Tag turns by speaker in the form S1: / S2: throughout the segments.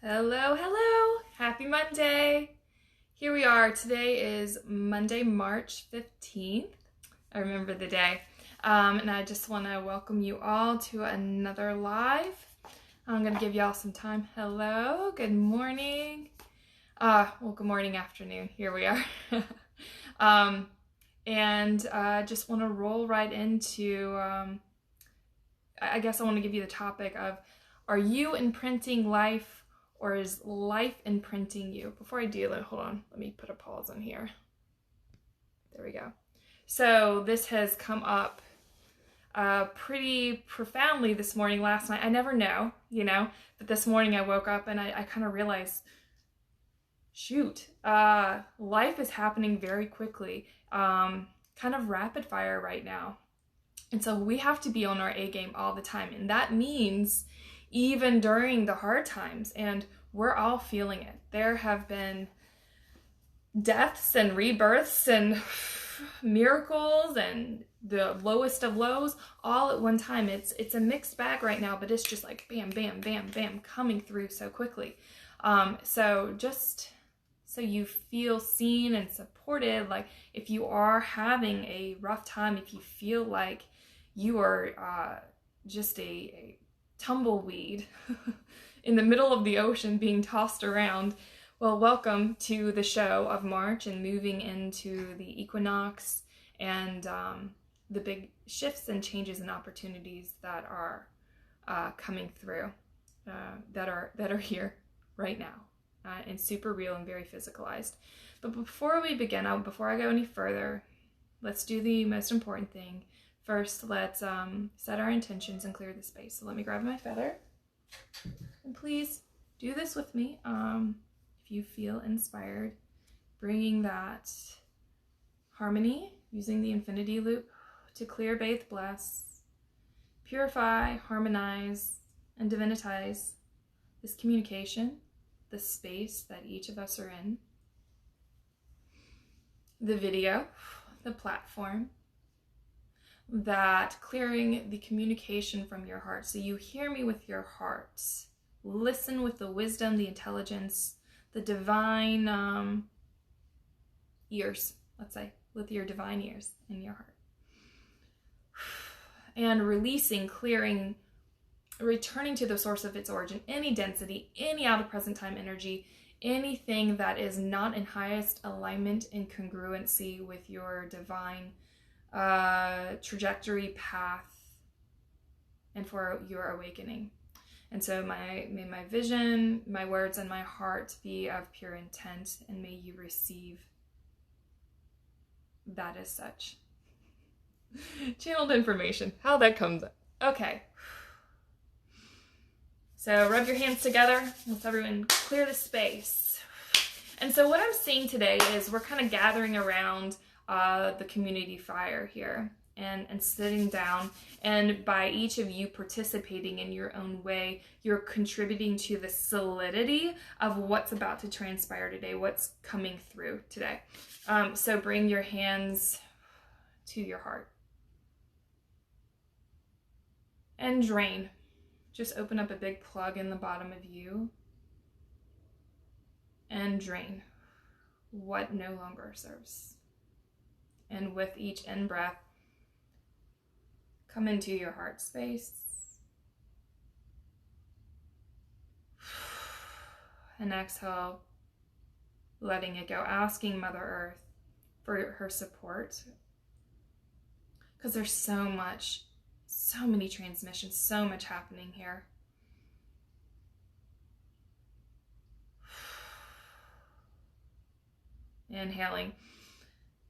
S1: Hello, hello. Happy Monday. Here we are. Today is Monday, March 15th. I remember the day. And I just want to welcome you all to another live. I'm going to give y'all some time. Hello, good morning. Good morning, afternoon. Here we are. Just want to roll right into, I guess I want to give you the topic of, are you imprinting life? Or is life imprinting you? Before I do that, hold on. Let me put a pause on here. There we go. So this has come up pretty profoundly this morning, last night. I never know, but this morning I woke up and I kind of realized, shoot, life is happening very quickly, kind of rapid fire right now. And so we have to be on our A game all the time. And that means even during the hard times, and we're all feeling it. There have been deaths and rebirths and miracles and the lowest of lows all at one time. It's a mixed bag right now, but it's just like bam, bam, bam, bam, coming through so quickly. So just so you feel seen and supported, like if you are having a rough time, if you feel like you are just a tumbleweed in the middle of the ocean being tossed around, well, welcome to the show of March and moving into the Equinox and the big shifts and changes and opportunities that are coming through, that are here right now, and super real and very physicalized. But before we begin, before I go any further, let's do the most important thing. First, let's set our intentions and clear the space. So let me grab my feather. And please do this with me. If you feel inspired, bringing that harmony, using the infinity loop to clear, bathe, bless, purify, harmonize, and divinitize this communication, the space that each of us are in, the video, the platform, that clearing the communication from your heart. So you hear me with your heart. Listen with the wisdom, the intelligence, the divine ears, let's say, with your divine ears in your heart. And releasing, clearing, returning to the source of its origin, any density, any out of present time energy, anything that is not in highest alignment and congruency with your divine trajectory, path, and for your awakening. And so may my vision, my words, and my heart be of pure intent, and may you receive that as such. Channeled information, how that comes up. Okay. So rub your hands together. Let's everyone clear the space. And so what I'm seeing today is we're kind of gathering around the community fire here and sitting down, and by each of you participating in your own way, you're contributing to the solidity of what's about to transpire today, what's coming through today. So bring your hands to your heart and drain. Just open up a big plug in the bottom of you and drain what no longer serves. And with each in-breath, come into your heart space. And exhale, letting it go, asking Mother Earth for her support. Because there's so many transmissions, so much happening here. Inhaling.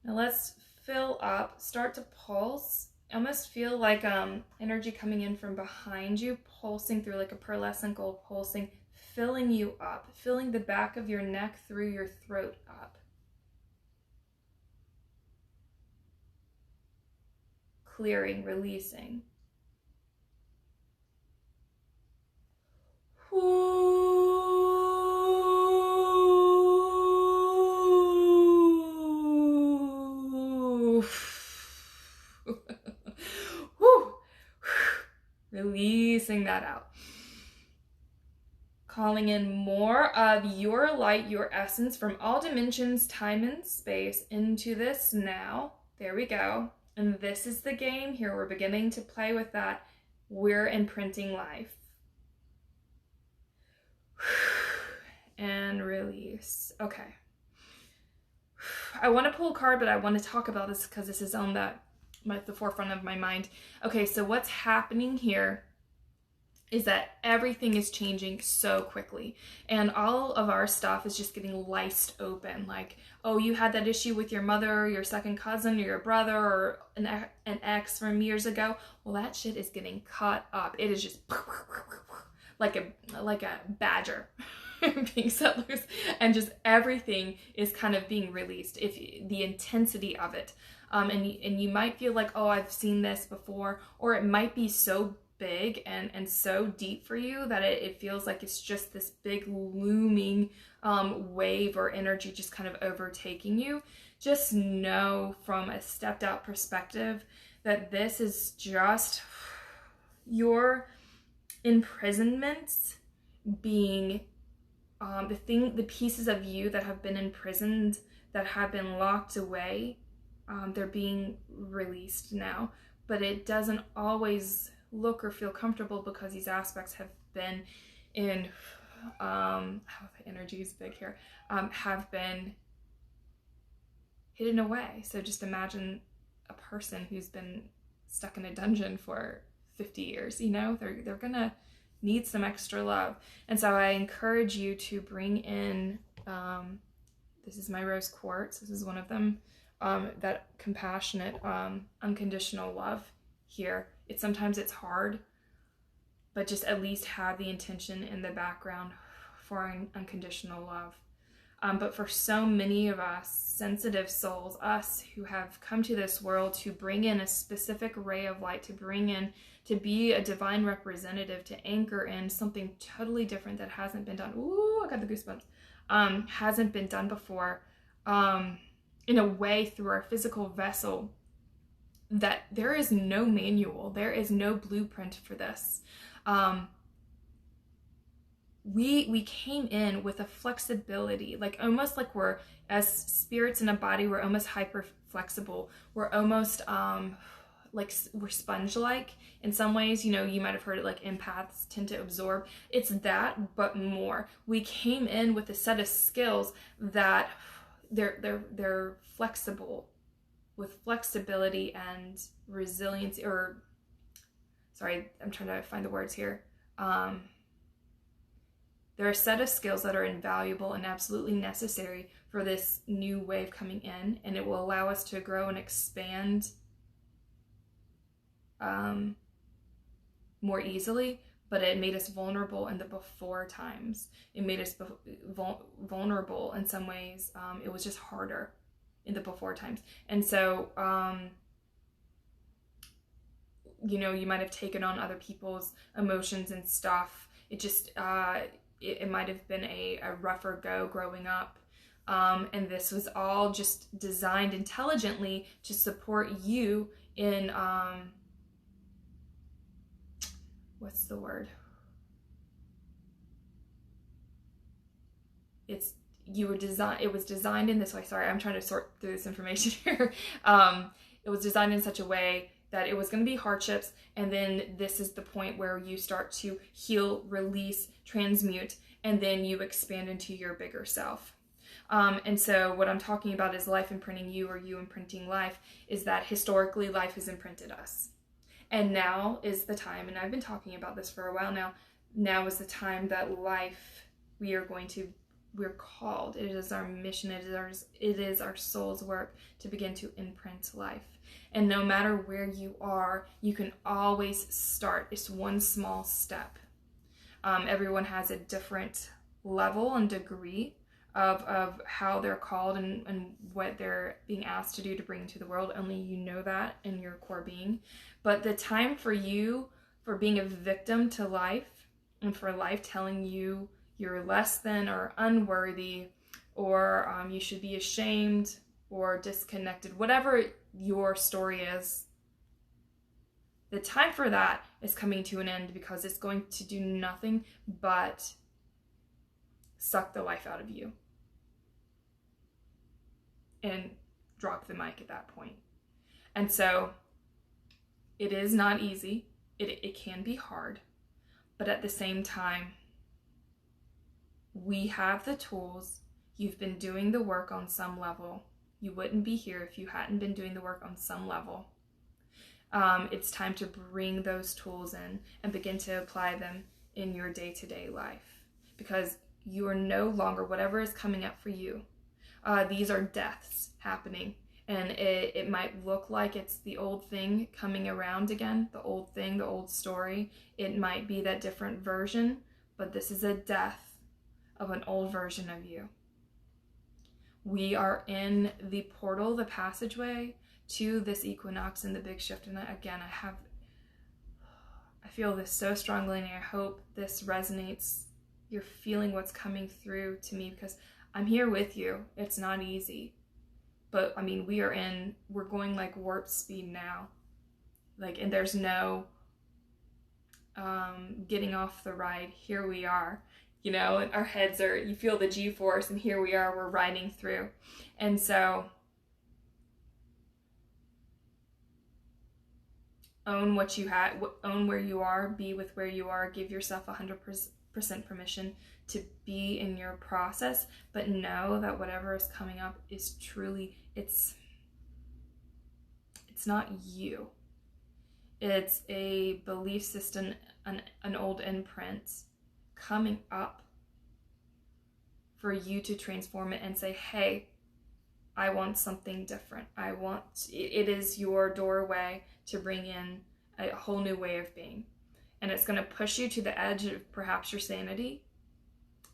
S1: Now let's fill up, start to pulse. Almost feel like energy coming in from behind you, pulsing through like a pearlescent gold pulsing, filling you up, filling the back of your neck through your throat up. Clearing, releasing. Releasing that out. calling in more of your light, your essence from all dimensions, time and space into this now. There we go. And this is the game here. We're beginning to play with that. We're imprinting life. And release. Okay. I want to pull a card, but I want to talk about this because this is on the forefront of my mind. Okay, so what's happening here is that everything is changing so quickly, and all of our stuff is just getting liced open. Like, oh, you had that issue with your mother, your second cousin, or your brother, or an ex from years ago. Well, that shit is getting cut up. It is just like a badger being set loose, and just everything is kind of being released. If the intensity of it, and you might feel like, oh, I've seen this before, or it might be so big and so deep for you that it feels like it's just this big looming wave or energy just kind of overtaking you. Just know from a stepped out perspective that this is just your imprisonments being the pieces of you that have been imprisoned, that have been locked away, they're being released now. But it doesn't always look or feel comfortable because these aspects have been in the energy is big here, have been hidden away. So just imagine a person who's been stuck in a dungeon for 50 years, you know, they're gonna need some extra love. And so I encourage you to bring in, this is my rose quartz, this is one of them, that compassionate, unconditional love here. Sometimes it's hard, but just at least have the intention in the background for unconditional love. But for so many of us, sensitive souls, us who have come to this world to bring in a specific ray of light, to bring in, to be a divine representative, to anchor in something totally different that hasn't been done. Ooh, I got the goosebumps. Hasn't been done before, in a way through our physical vessel, that there is no manual, there is no blueprint for this. We came in with a flexibility, like almost like we're, as spirits in a body, we're almost hyper flexible. We're almost like we're sponge-like in some ways. You know, you might have heard it, like empaths tend to absorb. It's that, but more. We came in with a set of skills that they're flexible, with flexibility and resilience, or sorry, I'm trying to find the words here. There are a set of skills that are invaluable and absolutely necessary for this new wave coming in, and it will allow us to grow and expand more easily. But it made us vulnerable in the before times. It made us vulnerable in some ways. It was just harder in the before times. And so, you know, you might have taken on other people's emotions and stuff. It just, it might have been a rougher go growing up. And this was all just designed intelligently to support you in, what's the word? It was designed in this way. Sorry, I'm trying to sort through this information here. It was designed in such a way that it was going to be hardships, and then this is the point where you start to heal, release, transmute, and then you expand into your bigger self. And so what I'm talking about is life imprinting you, or you imprinting life, is that historically life has imprinted us. And now is the time, and I've been talking about this for a while now is the time that life, we're called, it is our mission, it is our soul's work to begin to imprint life. And no matter where you are, you can always start. It's one small step. Everyone has a different level and degree of how they're called and what they're being asked to do to bring into the world. Only you know that in your core being. But the time for you, for being a victim to life, and for life telling you you're less than or unworthy, or you should be ashamed or disconnected, whatever your story is, the time for that is coming to an end, because it's going to do nothing but suck the life out of you and drop the mic at that point. And so it is not easy. It can be hard, but at the same time, we have the tools. You've been doing the work on some level. You wouldn't be here if you hadn't been doing the work on some level. It's time to bring those tools in and begin to apply them in your day-to-day life, because you are no longer, whatever is coming up for you, these are deaths happening. And it might look like it's the old thing coming around again, the old thing, the old story. It might be that different version, but this is a death of an old version of you. We are in the portal, the passageway to this equinox and the big shift. And again, I feel this so strongly, and I hope this resonates. You're feeling what's coming through to me, because I'm here with you. It's not easy. But I mean, we're going like warp speed now. Like, and there's no getting off the ride. Here we are, you know, and our heads are, you feel the G-force, and here we are, we're riding through. And so own what you had, own where you are, be with where you are, give yourself 100% permission to be in your process, but know that whatever is coming up is truly, it's not you. It's a belief system, an old imprint coming up for you to transform it and say, hey, I want something different. It is your doorway to bring in a whole new way of being. And it's going to push you to the edge of perhaps your sanity,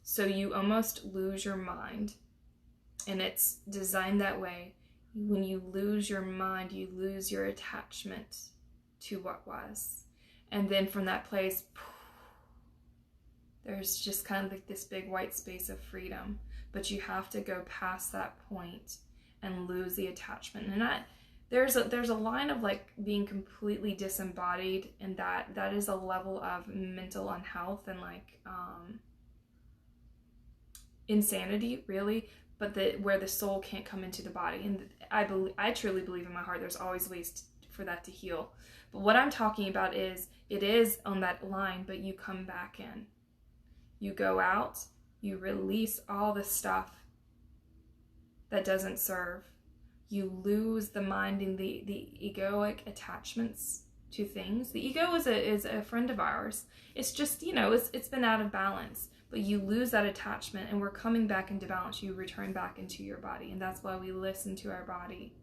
S1: so you almost lose your mind. And it's designed that way. When you lose your mind, you lose your attachment to what was. And then from that place, there's just kind of like this big white space of freedom. But you have to go past that point and lose the attachment. And there's a line of like being completely disembodied, and that is a level of mental unhealth and like insanity, really, but where the soul can't come into the body. And I truly believe in my heart there's always ways for that to heal. But what I'm talking about is, it is on that line, but you come back in. You go out, you release all the stuff that doesn't serve. You lose the mind and the egoic attachments to things. The ego is a friend of ours. It's just, you know, it's been out of balance. But you lose that attachment, and we're coming back into balance. You return back into your body. And that's why we listen to our body.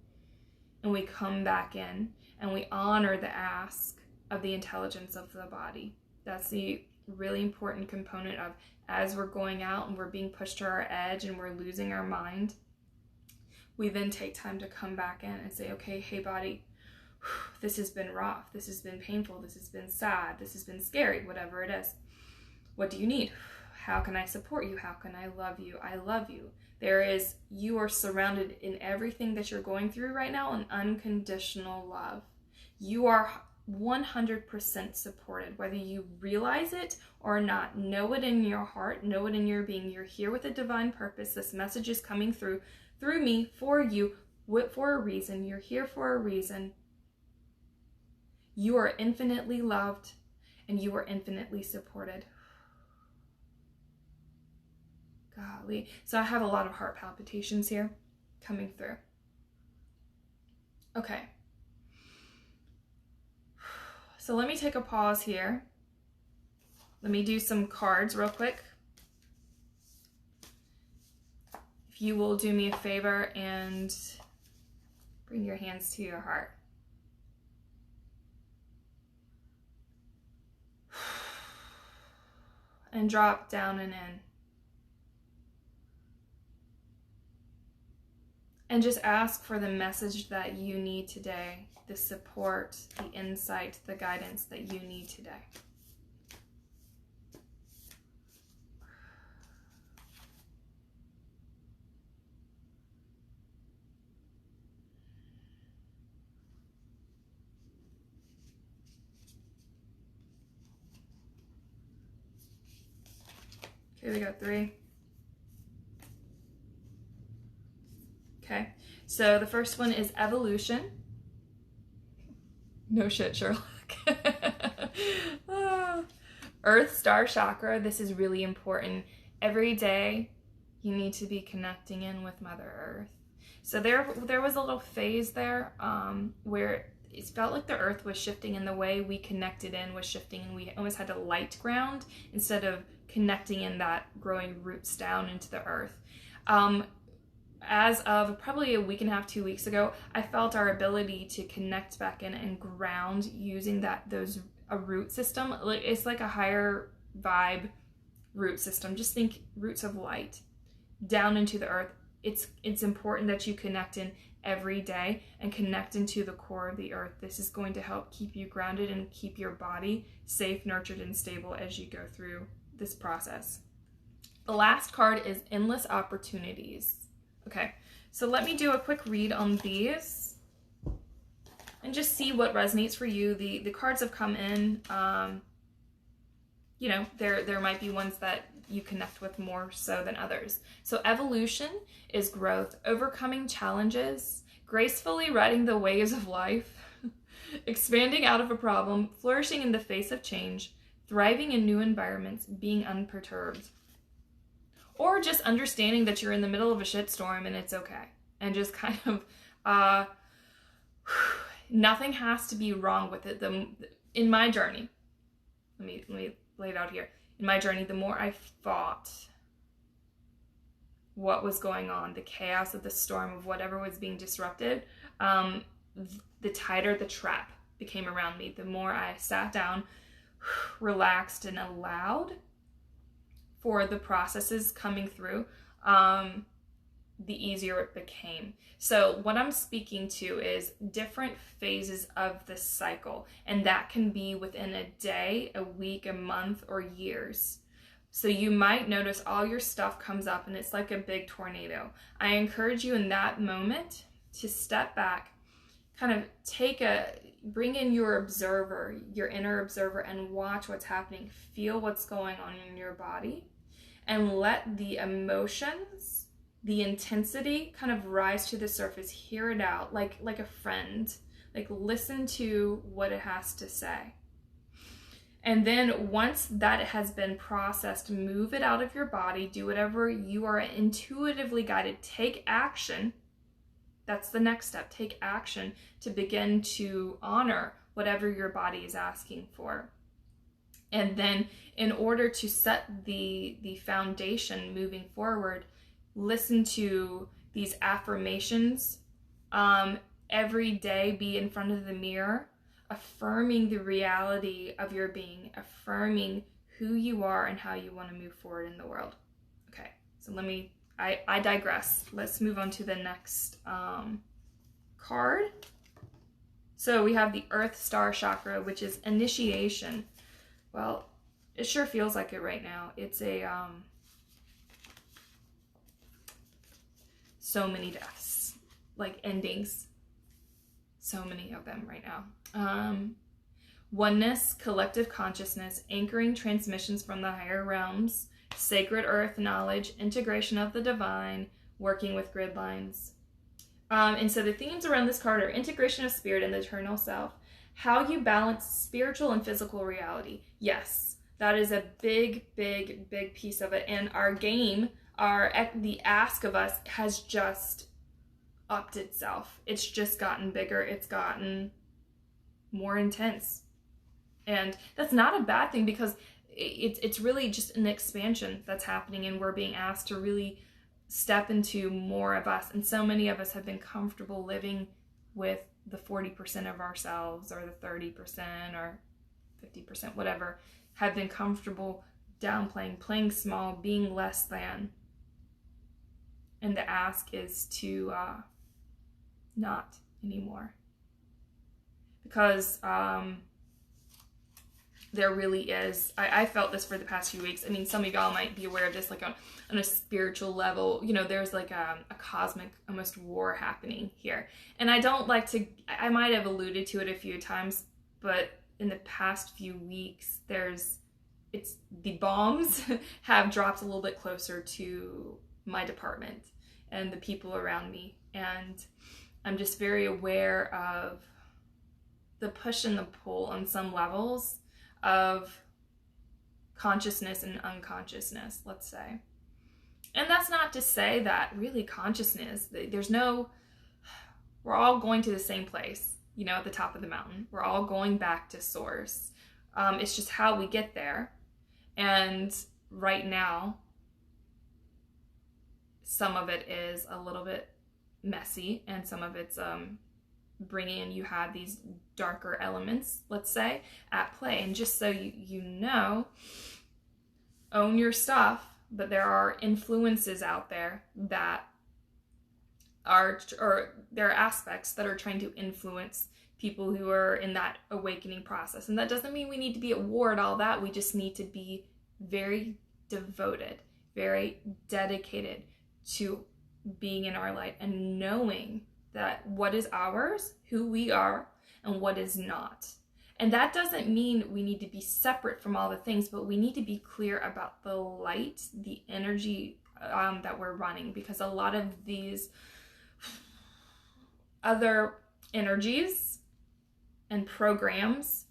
S1: And we come back in, and we honor the ask of the intelligence of the body. That's the really important component of, as we're going out and we're being pushed to our edge and we're losing our mind, we then take time to come back in and say, okay, hey body, this has been rough, this has been painful, this has been sad, this has been scary, whatever it is. What do you need? How can I support you? How can I love you? I love you. You are surrounded in everything that you're going through right now in unconditional love. You are 100% supported, whether you realize it or not. Know it in your heart, know it in your being. You're here with a divine purpose. This message is coming through me, for you, for a reason. You're here for a reason. You are infinitely loved, and you are infinitely supported. Golly. So I have a lot of heart palpitations here coming through. Okay. So let me take a pause here. Let me do some cards real quick. If you will do me a favor and bring your hands to your heart. And drop down and in. And just ask for the message that you need today, the support, the insight, the guidance that you need today. Okay, we got 3. Okay, so the first one is evolution. No shit, Sherlock. Earth Star Chakra. This is really important. Every day you need to be connecting in with Mother Earth. So there was a little phase there where it felt like the earth was shifting and the way we connected in was shifting, and we almost had a light ground instead of connecting in that growing roots down into the earth. As of probably a week and a half, 2 weeks ago, I felt our ability to connect back in and ground using a root system. It's like a higher vibe root system. Just think roots of light down into the earth. It's important that you connect in every day and connect into the core of the earth. This is going to help keep you grounded and keep your body safe, nurtured, and stable as you go through this process. The last card is endless opportunities. Okay, so let me do a quick read on these and just see what resonates for you. The cards have come in. You know, there might be ones that you connect with more so than others. So evolution is growth, overcoming challenges, gracefully riding the waves of life, expanding out of a problem, flourishing in the face of change, thriving in new environments, being unperturbed. Or just understanding that you're in the middle of a shitstorm and it's okay. And just kind of, nothing has to be wrong with it. In my journey, let me lay it out here. In my journey, the more I fought what was going on, the chaos of the storm of whatever was being disrupted, the tighter the trap became around me. The more I sat down, relaxed, and allowed for the processes coming through, the easier it became. So what I'm speaking to is different phases of the cycle, and that can be within a day, a week, a month, or years. So you might notice all your stuff comes up and it's like a big tornado. I encourage you in that moment to step back, kind of bring in your observer, your inner observer, and watch what's happening. Feel what's going on in your body and let the emotions, the intensity kind of rise to the surface. Hear it out like a friend. Like listen to what it has to say. And then once that has been processed, move it out of your body. Do whatever you are intuitively guided. Take action. That's the next step. Take action to begin to honor whatever your body is asking for. And then in order to set the foundation moving forward, listen to these affirmations. Every day be in front of the mirror, affirming the reality of your being, affirming who you are and how you want to move forward in the world. Okay, so I digress. Let's move on to the next card. So we have the Earth Star Chakra, which is initiation. Well, it sure feels like it right now. It's so many deaths, like endings. So many of them right now. Oneness, collective consciousness, anchoring transmissions from the higher realms, sacred earth knowledge, integration of the divine, working with grid lines. And so the themes around this card are integration of spirit and the eternal self, how you balance spiritual and physical reality. Yes, that is a big, big, big piece of it. And our game, the ask of us has just upped itself. It's just gotten bigger. It's gotten more intense. And that's not a bad thing, because it's really just an expansion that's happening, and we're being asked to really step into more of us. And so many of us have been comfortable living with the 40% of ourselves, or the 30% or 50%, whatever, have been comfortable downplaying, playing small, being less than. And the ask is to not anymore. Because there really is, I felt this for the past few weeks. I mean, some of y'all might be aware of this, like on a spiritual level, you know, there's like a cosmic, almost war happening here. And I don't like to, I might have alluded to it a few times, but in the past few weeks, the bombs have dropped a little bit closer to my department and the people around me. and I'm just very aware of the push and the pull on some levels of consciousness and unconsciousness, let's say. And that's not to say that really consciousness, we're all going to the same place, you know, at the top of the mountain. We're all going back to source. It's just how we get there. And right now, some of it is a little bit messy, and some of it's bringing in, you have these darker elements, let's say, at play. And just so you know, own your stuff, but there are influences out there that are, or there are aspects that are trying to influence people who are in that awakening process. And that doesn't mean we need to be at war and all that. We just need to be very devoted, very dedicated to being in our light and knowing that what is ours, who we are, and what is not. And that doesn't mean we need to be separate from all the things, but we need to be clear about the light, the energy that we're running, because a lot of these other energies and programs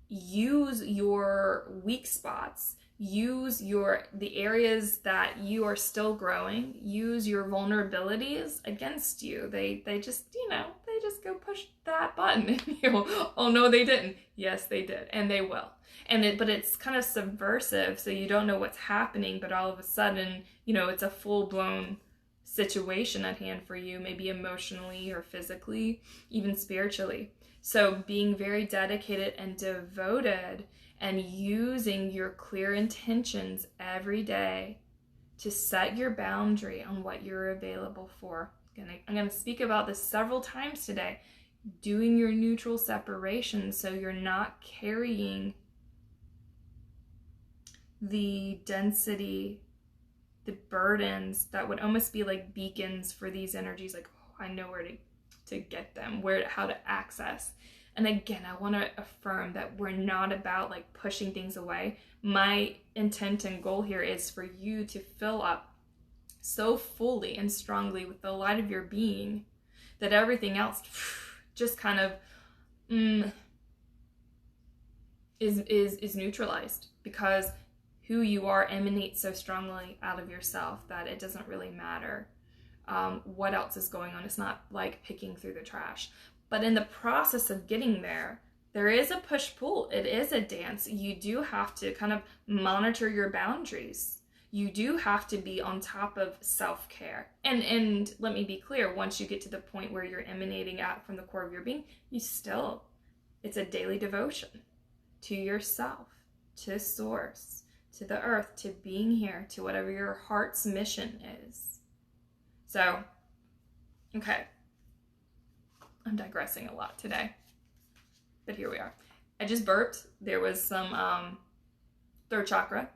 S1: use your weak spots, use the areas that you are still growing, use your vulnerabilities against you. They just, they just go push that button and you go, oh no, they didn't. Yes, they did, and they will. But it's kind of subversive, so you don't know what's happening, but all of a sudden, it's a full-blown situation at hand for you, maybe emotionally or physically, even spiritually. So being very dedicated and devoted and using your clear intentions every day to set your boundary on what you're available for. I'm going to speak about this several times today. Doing your neutral separation so you're not carrying the density, the burdens that would almost be like beacons for these energies. Like, oh, I know where to get them, how to access. And again, I want to affirm that we're not about like pushing things away. My intent and goal here is for you to fill up so fully and strongly with the light of your being that everything else just kind of is neutralized, because who you are emanates so strongly out of yourself that it doesn't really matter what else is going on. It's not like picking through the trash. But in the process of getting there, there is a push-pull. It is a dance. You do have to kind of monitor your boundaries. You do have to be on top of self-care. And let me be clear, once you get to the point where you're emanating out from the core of your being, it's a daily devotion to yourself, to source, to the earth, to being here, to whatever your heart's mission is. So, okay. I'm digressing a lot today, but here we are. I just burped. There was some third chakra,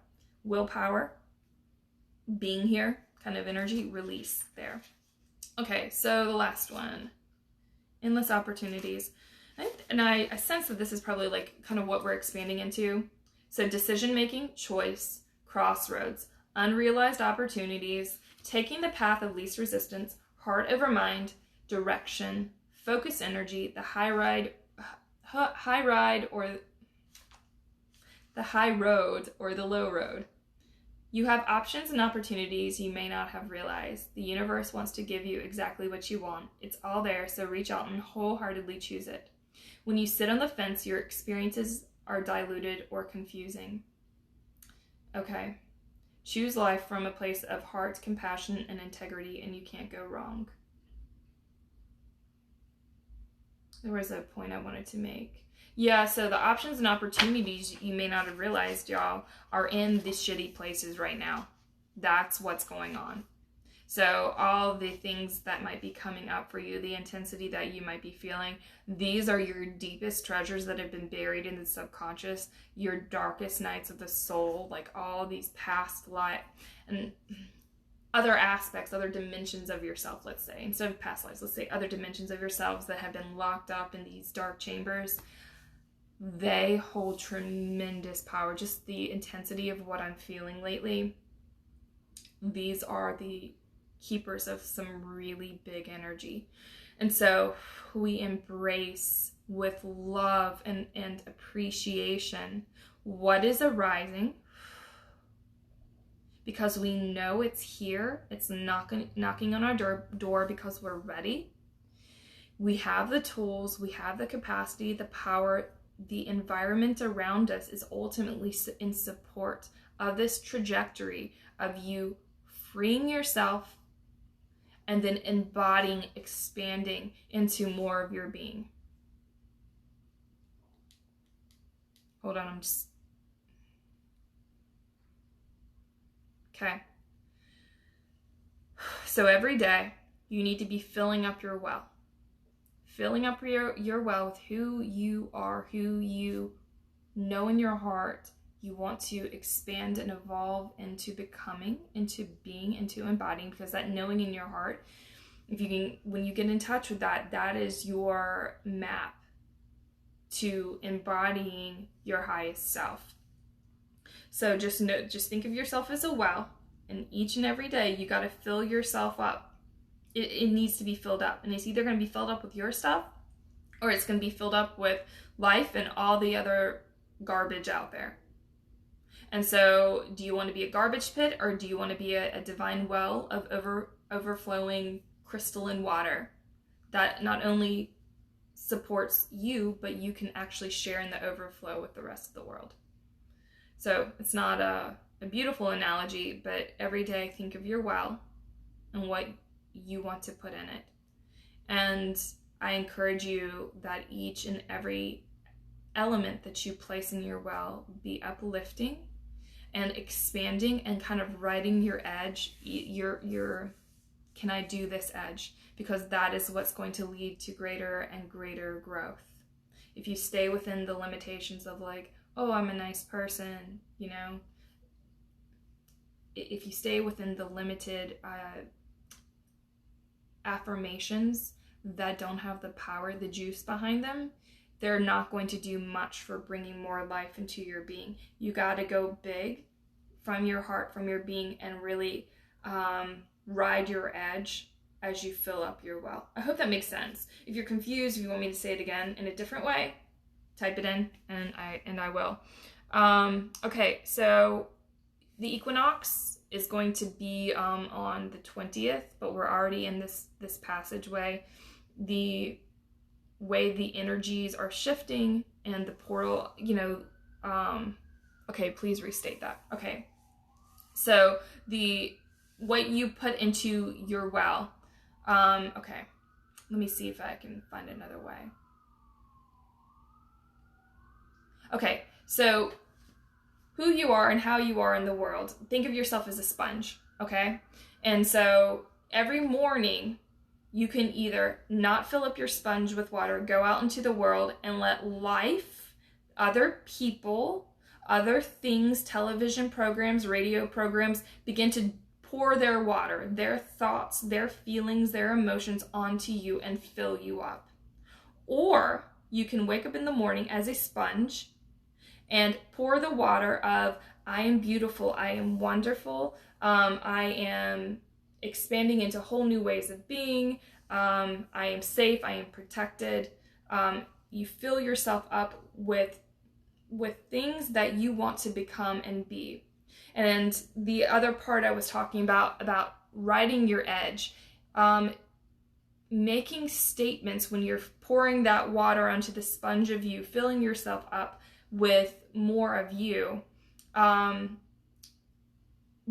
S1: willpower, being here, kind of energy, release there. Okay, so the last one, endless opportunities. And I sense that this is probably like kind of what we're expanding into. So decision-making, choice, crossroads, unrealized opportunities, taking the path of least resistance, heart over mind, direction, focus energy, the high road or the low road. You have options and opportunities you may not have realized. The universe wants to give you exactly what you want. It's all there, so reach out and wholeheartedly choose it. When you sit on the fence, your experiences are diluted or confusing. Okay. Choose life from a place of heart, compassion, and integrity, and you can't go wrong. There was a point I wanted to make. Yeah, so the options and opportunities you may not have realized, y'all, are in the shitty places right now. That's what's going on. So all the things that might be coming up for you, the intensity that you might be feeling, these are your deepest treasures that have been buried in the subconscious, your darkest nights of the soul, like all these past life and other aspects, other dimensions of yourself, let's say. Instead of past lives, let's say other dimensions of yourselves that have been locked up in these dark chambers. They hold tremendous power. Just the intensity of what I'm feeling lately. These are the keepers of some really big energy. And so we embrace with love and appreciation what is arising, because we know it's here. It's knocking on our door because we're ready. We have the tools, we have the capacity, the power. The environment around us is ultimately in support of this trajectory of you freeing yourself and then embodying, expanding into more of your being. Hold on, okay. So every day you need to be filling up your well. Filling up your well with who you are, who you know in your heart you want to expand and evolve into becoming, into being, into embodying, because that knowing in your heart, if you can, when you get in touch with that, that is your map to embodying your highest self. So just think of yourself as a well, and each and every day you got to fill yourself up. It needs to be filled up, and it's either going to be filled up with your stuff, or it's going to be filled up with life and all the other garbage out there. And so do you want to be a garbage pit, or do you want to be a divine well of overflowing crystalline water that not only supports you, but you can actually share in the overflow with the rest of the world? So it's not a beautiful analogy, but every day think of your well and what you want to put in it. And I encourage you that each and every element that you place in your well be uplifting and expanding and kind of riding your edge, your can I do this edge, because that is what's going to lead to greater and greater growth. If you stay within the limitations of like, oh, I'm a nice person, you know, if you stay within the limited affirmations that don't have the power, the juice behind them, they're not going to do much for bringing more life into your being. You got to go big from your heart, from your being, and really ride your edge as you fill up your well. I hope that makes sense. If you're confused, if you want me to say it again in a different way, type it in and I will. Okay, so the equinox is going to be on the 20th, but we're already in this passageway. The way the energies are shifting and the portal, you know, okay, please restate that. Okay, so what you put into your well, okay, let me see if I can find another way. Okay, so who you are and how you are in the world. Think of yourself as a sponge, okay? And so every morning you can either not fill up your sponge with water, go out into the world and let life, other people, other things, television programs, radio programs, begin to pour their water, their thoughts, their feelings, their emotions onto you and fill you up. Or you can wake up in the morning as a sponge and pour the water of, I am beautiful, I am wonderful, I am expanding into whole new ways of being, I am safe, I am protected. You fill yourself up with things that you want to become and be. And the other part I was talking about riding your edge, making statements when you're pouring that water onto the sponge of you, filling yourself up with more of you.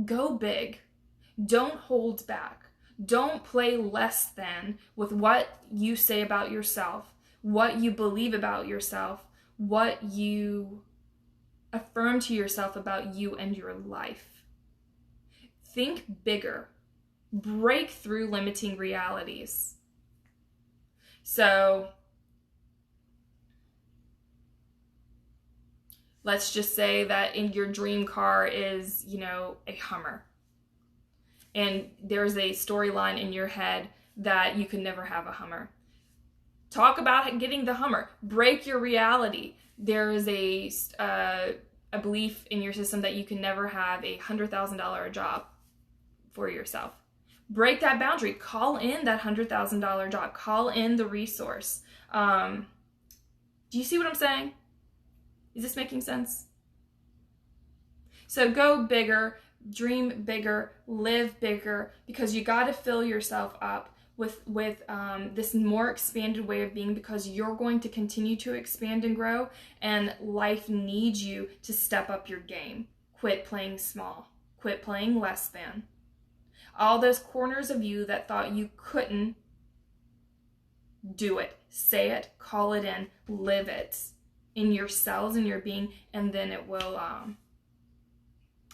S1: Go big. Don't hold back. Don't play less than with what you say about yourself, what you believe about yourself, what you affirm to yourself about you and your life. Think bigger. Break through limiting realities. So let's just say that in your dream car is, you know, a Hummer. And there's a storyline in your head that you can never have a Hummer. Talk about getting the Hummer. Break your reality. There is a belief in your system that you can never have a $100,000 job for yourself. break that boundary. Call in that $100,000 job. Call in the resource. Do you see what I'm saying? Is this making sense? So go bigger, dream bigger, live bigger, because you got to fill yourself up with this more expanded way of being, because you're going to continue to expand and grow, and life needs you to step up your game. Quit playing small. Quit playing less than. All those corners of you that thought you couldn't, do it. Say it. Call it in. Live it in your cells, in your being, and then it will...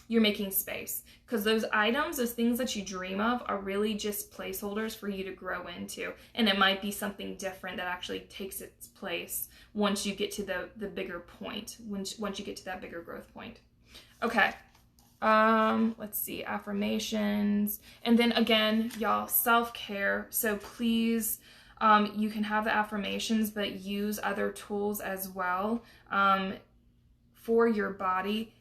S1: you're making space, because those items, those things that you dream of, are really just placeholders for you to grow into, and it might be something different that actually takes its place once you get to the bigger point, once you get to that bigger growth point. Okay, let's see, affirmations, and then again, y'all, self-care. So please, you can have the affirmations, but use other tools as well for your body.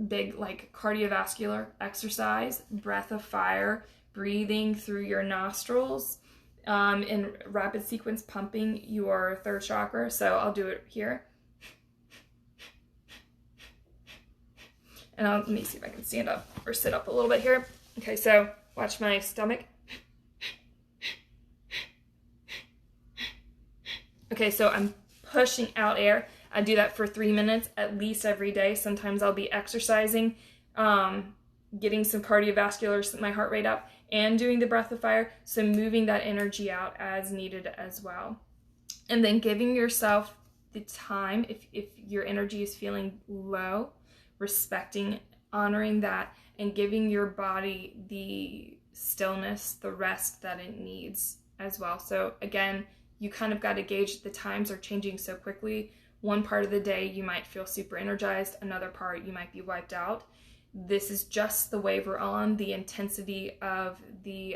S1: Big, like cardiovascular exercise, breath of fire, breathing through your nostrils, in rapid sequence, pumping your third chakra. So I'll do it here. And let me see if I can stand up or sit up a little bit here. Okay, so watch my stomach. Okay, so I'm pushing out air. I do that for 3 minutes at least every day. Sometimes I'll be exercising, getting some cardiovascular, my heart rate up, and doing the breath of fire. So moving that energy out as needed as well. And then giving yourself the time, if your energy is feeling low, respecting, honoring that, and giving your body the stillness, the rest that it needs as well. So again, you kind of got to gauge, the times are changing so quickly. One part of the day you might feel super energized, another part you might be wiped out. This is just the wave we're on, the intensity of the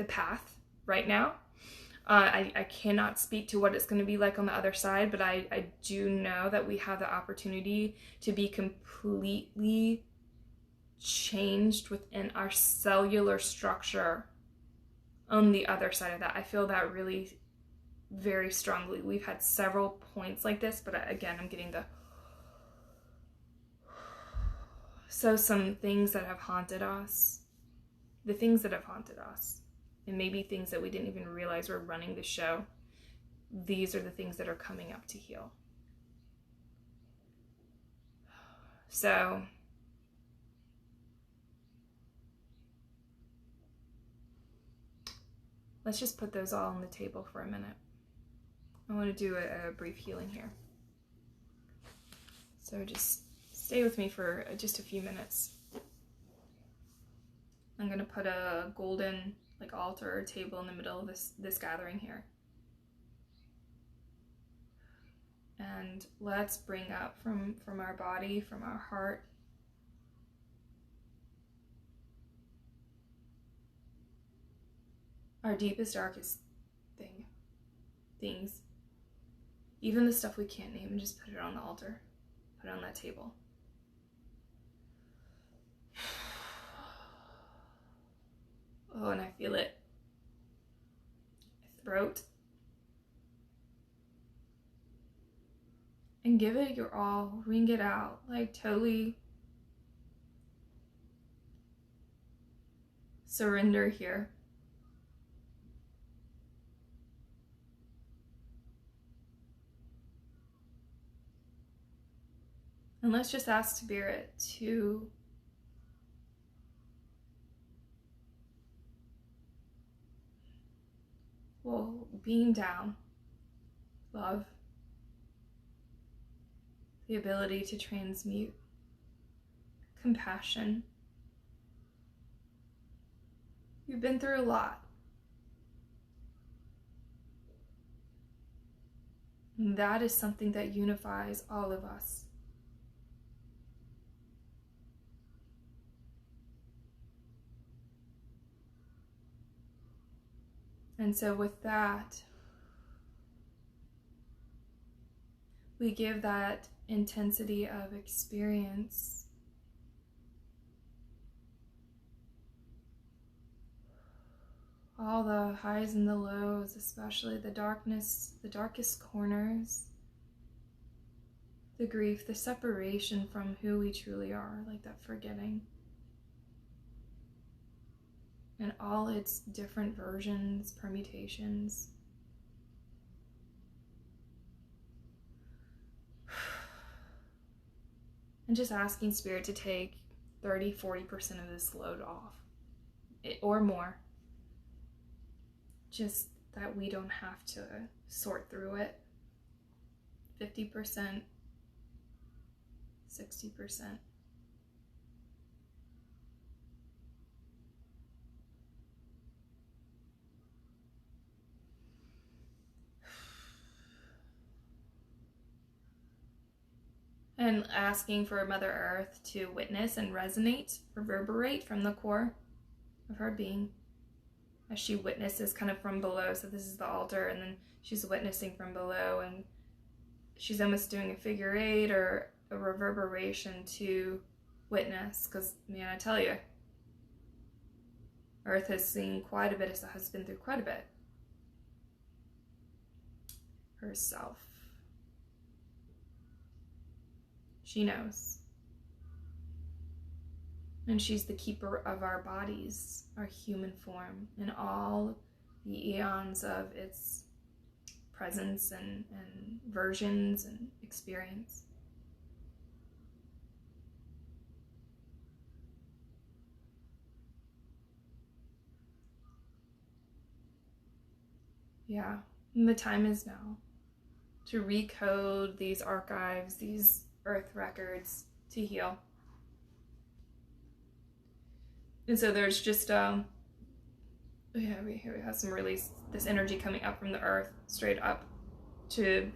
S1: path right now. I cannot speak to what it's going to be like on the other side, but I do know that we have the opportunity to be completely changed within our cellular structure on the other side of that. I feel that really very strongly. We've had several points like this, but again, I'm getting the... So some things that have haunted us, the things that have haunted us, and maybe things that we didn't even realize were running the show, these are the things that are coming up to heal. So let's just put those all on the table for a minute. I want to do a brief healing here. So just stay with me for just a few minutes. I'm going to put a golden altar or table in the middle of this gathering here. And let's bring up from our body, from our heart, our deepest, darkest things. Even the stuff we can't name, and just put it on the altar. Put it on that table. Oh, and I feel it. Throat. And give it your all. Ring it out. Totally surrender here. And let's just ask Spirit to beam down love, the ability to transmute compassion. You've been through a lot. And that is something that unifies all of us. And so with that, we give that intensity of experience all the highs and the lows, especially the darkness, the darkest corners, the grief, the separation from who we truly are, like that forgetting. And all its different versions, permutations. And just asking Spirit to take 30-40% of this load off, or more. Just that we don't have to sort through it. 50%, 60%. And asking for Mother Earth to witness and resonate, reverberate from the core of her being as she witnesses kind of from below. So this is the altar, and then she's witnessing from below, and she's almost doing a figure eight or a reverberation to witness. Because, man, I tell you, Earth has seen quite a bit, has been through quite a bit herself. She knows. And she's the keeper of our bodies, our human form, in all the eons of its presence and versions and experience. Yeah, and the time is now to recode these archives, these Earth records, to heal. And so there's just we have some release, this energy coming up from the Earth, straight up to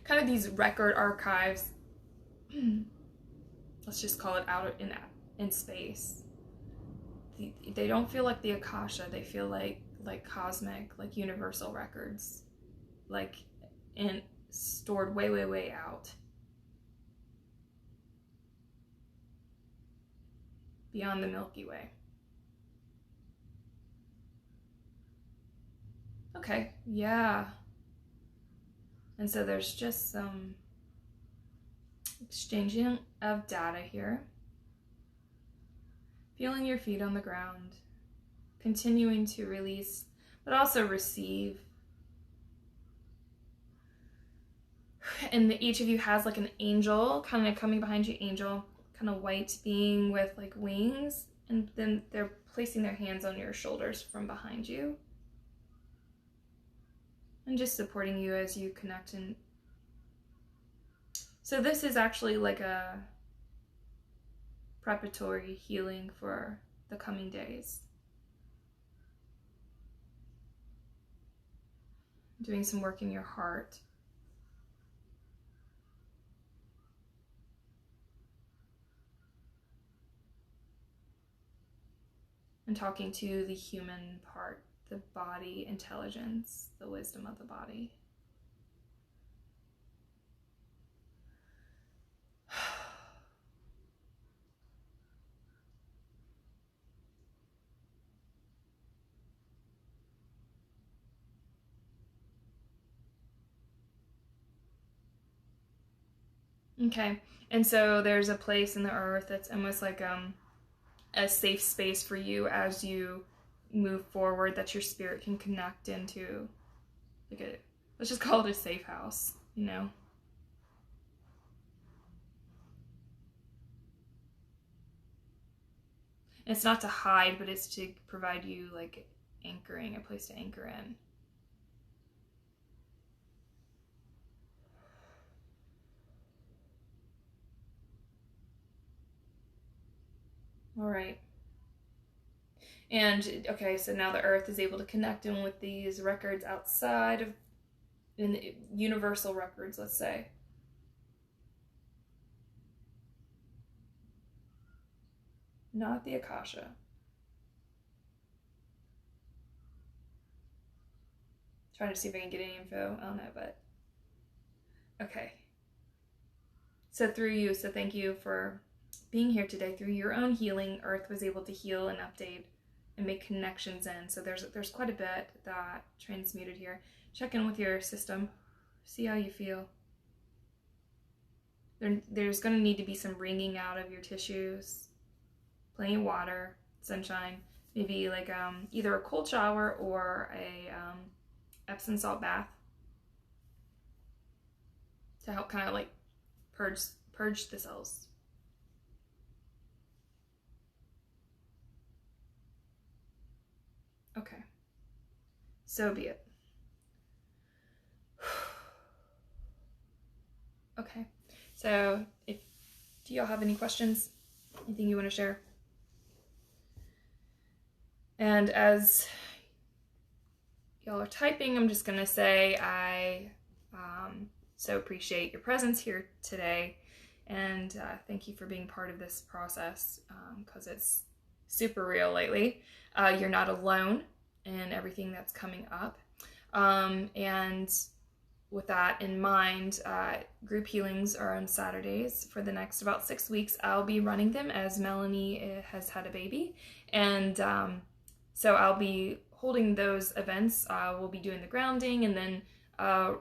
S1: kind of these record archives. Let's just call it out in space. They don't feel like the Akasha. They feel like cosmic, like universal records, like stored way out. Beyond the Milky Way. Okay, yeah. And so there's just some exchanging of data here. Feeling your feet on the ground. Continuing to release, but also receive. And each of you has like an angel kind of coming behind you, angel. Kind of white being with like wings, and then they're placing their hands on your shoulders from behind you and just supporting you as you connect. And so this is actually like a preparatory healing for the coming days. Doing some work in your heart. And talking to the human part, the body intelligence, the wisdom of the body. Okay, and so there's a place in the earth that's almost like a safe space for you as you move forward, that your spirit can connect into, like let's just call it a safe house, you know? It's not to hide, but it's to provide you like anchoring, a place to anchor in. All right. And okay, so now the earth is able to connect in with these records outside of, in the universal records, let's say. Not the Akasha. Trying to see if I can get any info. I don't know, but okay. So through you, so thank you for being here today. Through your own healing, Earth was able to heal and update and make connections in. So there's quite a bit that transmuted here. Check in with your system. See how you feel. There's going to need to be some wringing out of your tissues. Plenty of water, sunshine. Maybe like either a cold shower or a Epsom salt bath to help kind of like purge the cells. Okay, so be it. Okay, so do y'all have any questions? Anything you want to share? And as y'all are typing, I'm just gonna say I so appreciate your presence here today, and thank you for being part of this process, because it's super real lately. You're not alone in everything that's coming up, and with that in mind, group healings are on Saturdays for the next about 6 weeks. I'll be running them as Melanie has had a baby, and so I'll be holding those events. We'll be doing the grounding and then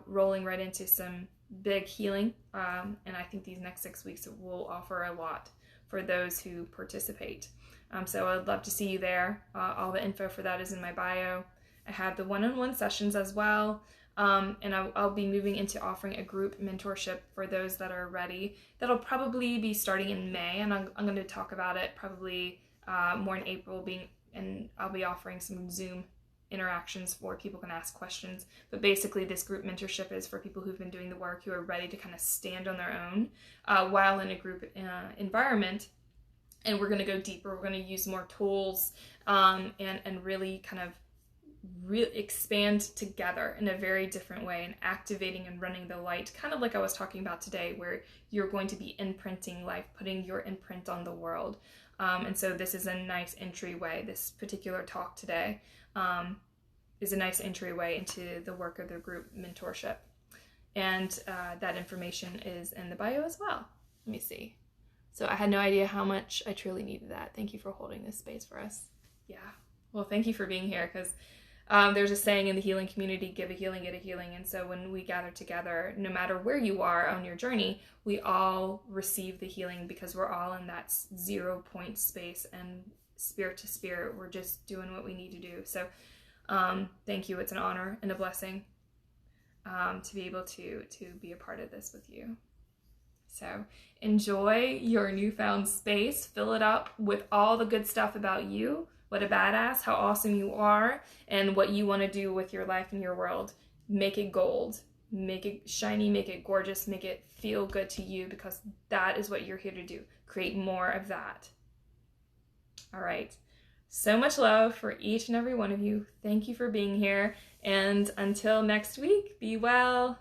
S1: rolling right into some big healing. And I think these next 6 weeks will offer a lot for those who participate. So I'd love to see you there. All the info for that is in my bio. I have the one-on-one sessions as well. And I'll be moving into offering a group mentorship for those that are ready. That'll probably be starting in May, and I'm going to talk about it probably more in April, and I'll be offering some Zoom interactions where people can ask questions. But basically this group mentorship is for people who've been doing the work, who are ready to kind of stand on their own while in a group environment. And we're going to go deeper. We're going to use more tools and really kind of expand together in a very different way, and activating and running the light, kind of like I was talking about today, where you're going to be imprinting life, putting your imprint on the world. And so this is a nice entryway. This particular talk today is a nice entryway into the work of the group mentorship. And that information is in the bio as well. Let me see. So I had no idea how much I truly needed that. Thank you for holding this space for us. Yeah. Well, thank you for being here, because there's a saying in the healing community, give a healing, get a healing. And so when we gather together, no matter where you are on your journey, we all receive the healing, because we're all in that 0 point space, and spirit to spirit, we're just doing what we need to do. So thank you. It's an honor and a blessing to be able to be a part of this with you. So enjoy your newfound space. Fill it up with all the good stuff about you. What a badass, how awesome you are, and what you want to do with your life and your world. Make it gold, make it shiny, make it gorgeous, make it feel good to you, because that is what you're here to do. Create more of that. All right. So much love for each and every one of you. Thank you for being here. And until next week, be well.